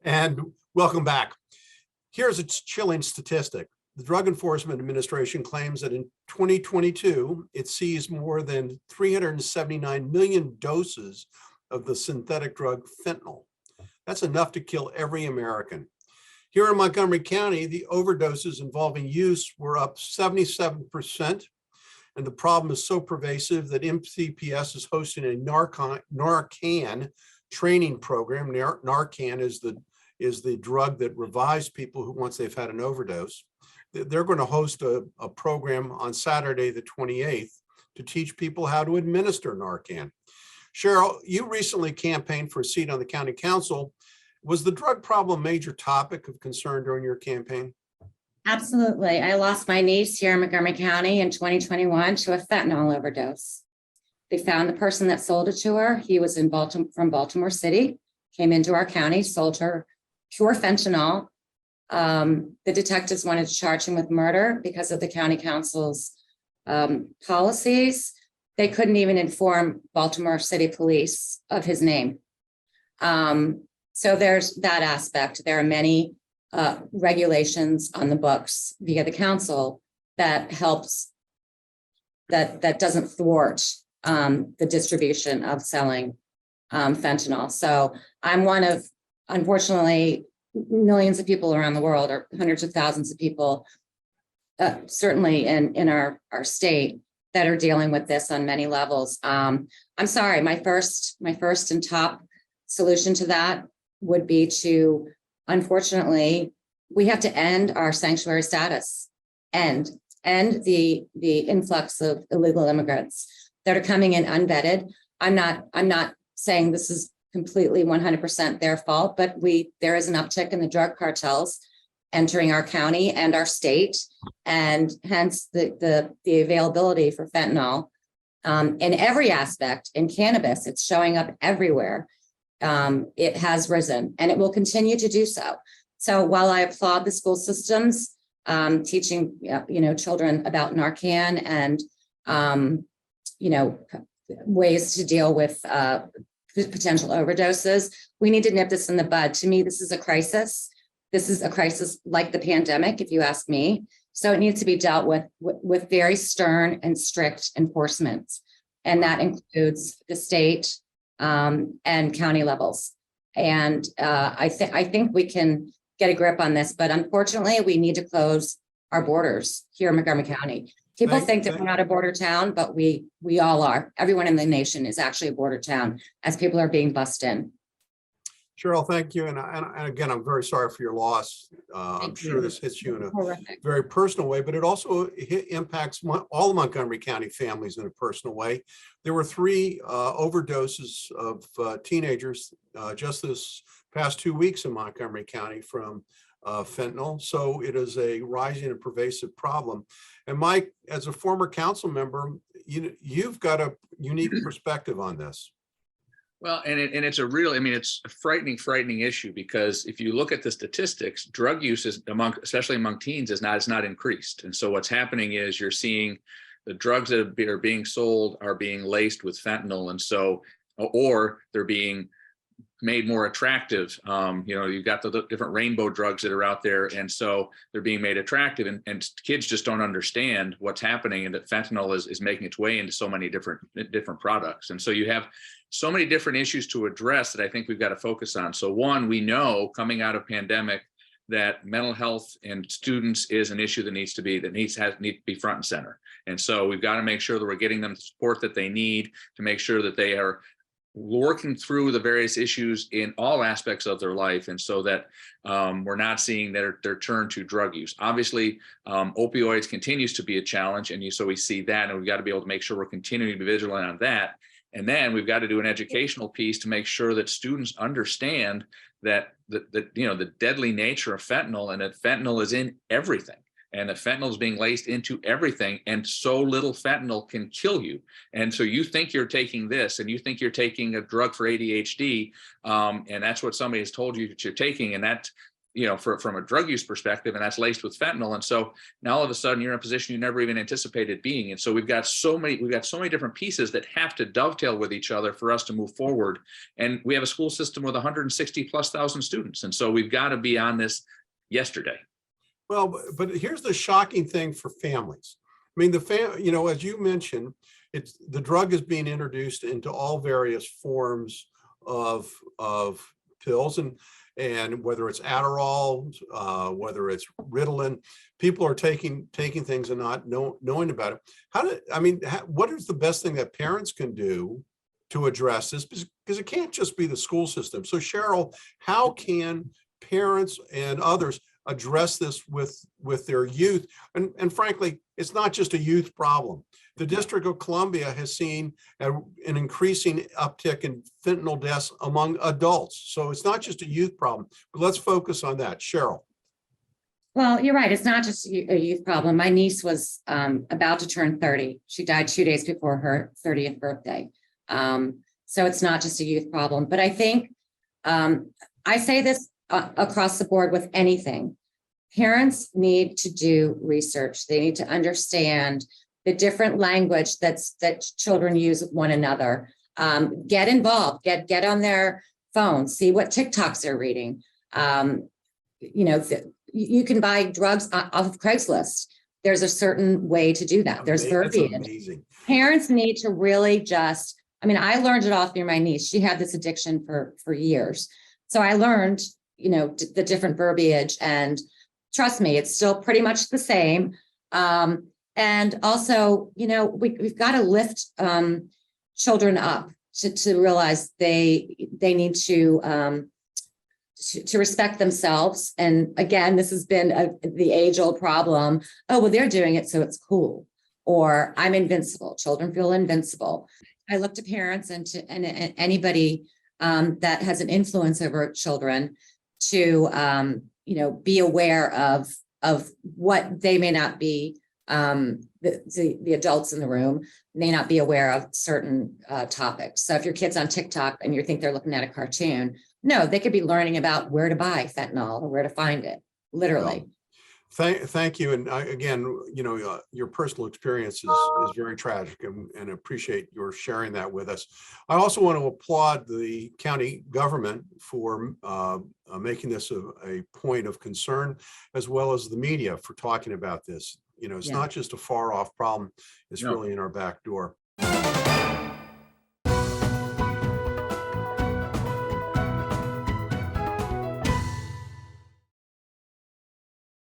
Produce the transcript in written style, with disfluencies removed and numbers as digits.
And welcome back. Here's a chilling statistic. The Drug Enforcement Administration claims that in 2022, it seized more than 379 million doses of the synthetic drug fentanyl. That's enough to kill every American. Here in Montgomery County, the overdoses involving use were up 77%. And the problem is so pervasive that MCPS is hosting a Narcan training program. Narcan is the drug that revives people who, once they've had an overdose. They're going to host a program on Saturday, the 28th, to teach people how to administer Narcan. Cheryl, you recently campaigned for a seat on the county council. Was the drug problem a major topic of concern during your campaign? Absolutely. I lost my niece here in Montgomery County in 2021 to a fentanyl overdose. They found the person that sold it to her. He was from Baltimore City, came into our county, sold her pure fentanyl. The detectives wanted to charge him with murder because of the county council's policies. They couldn't even inform Baltimore City Police of his name. So there's that aspect. There are many regulations on the books via the council that helps, that doesn't thwart the distribution of selling fentanyl. So I'm one of, unfortunately, millions of people around the world, or hundreds of thousands of people, certainly in our state, that are dealing with this on many levels. I'm sorry, my first and top solution to that would be to, unfortunately, we have to end our sanctuary status, end the influx of illegal immigrants that are coming in unvetted. I'm not saying this is completely 100% their fault, but there is an uptick in the drug cartels entering our county and our state, and hence the availability for fentanyl in every aspect. In cannabis, it's showing up everywhere. It has risen, and it will continue to do so. So while I applaud the school systems teaching children about Narcan and ways to deal with potential overdoses, we need to nip this in the bud. To me, this is a crisis. This is a crisis like the pandemic, if you ask me. So it needs to be dealt with very stern and strict enforcement, and that includes the state and county levels. And I think we can get a grip on this, but unfortunately, we need to close our borders here in Montgomery County. People think that we're not a border town, but we all are. Everyone in the nation is actually a border town as people are being bussed in. Cheryl, thank you. And again, I'm very sorry for your loss. I'm sure this hits you in a very personal way, but it also impacts all the Montgomery County families in a personal way. There were 3 overdoses of teenagers just this past 2 weeks in Montgomery County from fentanyl. So it is a rising and pervasive problem. And Mike, as a former council member, you've got a unique perspective on this. Well, and it's a real, it's a frightening issue, because if you look at the statistics, drug use is especially among teens, is not increased. And so what's happening is you're seeing the drugs that are being sold are being laced with fentanyl, and so, or they're being made more attractive. You've got the different rainbow drugs that are out there, and so they're being made attractive, and kids just don't understand what's happening, and that fentanyl is making its way into so many different products. And so you have so many different issues to address that I think we've got to focus on. So one, we know coming out of pandemic that mental health in students is an issue that needs to be front and center. And so we've got to make sure that we're getting them the support that they need to make sure that they are working through the various issues in all aspects of their life, and so that we're not seeing their turn to drug use. Obviously, opioids continues to be a challenge, and so we see that, and we've got to be able to make sure we're continuing to be vigilant on that. And then we've got to do an educational piece to make sure that students understand that the deadly nature of fentanyl, and that fentanyl is in everything. And the fentanyl is being laced into everything, and so little fentanyl can kill you. And so you think you're taking this, and you think you're taking a drug for ADHD, and that's what somebody has told you that you're taking, and that from a drug use perspective, and that's laced with fentanyl. And so now all of a sudden you're in a position you never even anticipated being. And so we've got so many different pieces that have to dovetail with each other for us to move forward. And we have a school system with 160,000+ students. And so we've got to be on this yesterday. Well, but here's the shocking thing for families. I mean, as you mentioned, the drug is being introduced into all various forms of pills, and whether it's Adderall, whether it's Ritalin, people are taking things and not knowing about it. What is the best thing that parents can do to address this? Because it can't just be the school system. So Cheryl, how can parents and others address this with their youth? And frankly, it's not just a youth problem. The District of Columbia has seen an increasing uptick in fentanyl deaths among adults. So it's not just a youth problem, but let's focus on that. Cheryl. Well, you're right. It's not just a youth problem. My niece was about to turn 30. She died 2 days before her 30th birthday. So it's not just a youth problem. But I think I say this across the board with anything. Parents need to do research. They need to understand the different language that children use with one another. Get involved, get on their phone, see what TikToks they're reading. You can buy drugs off of Craigslist. There's a certain way to do that. There's verbiage. Amazing. Parents need to really I learned it all through my niece. She had this addiction for years. So I learned, the different verbiage, and trust me, it's still pretty much the same. And also, we've got to lift children up to realize they need to respect themselves. And again, this has been the age-old problem. Oh, well, they're doing it, so it's cool. Or I'm invincible. Children feel invincible. I look to parents and anybody that has an influence over children to be aware of what they may not be. The adults in the room may not be aware of certain topics. So if your kid's on TikTok and you think they're looking at a cartoon, no, they could be learning about where to buy fentanyl or where to find it, literally. Thank you. And again, your personal experience is very tragic, and appreciate your sharing that with us. I also want to applaud the county government for making this a point of concern, as well as the media for talking about this. It's not just a far off problem. It's really in our back door.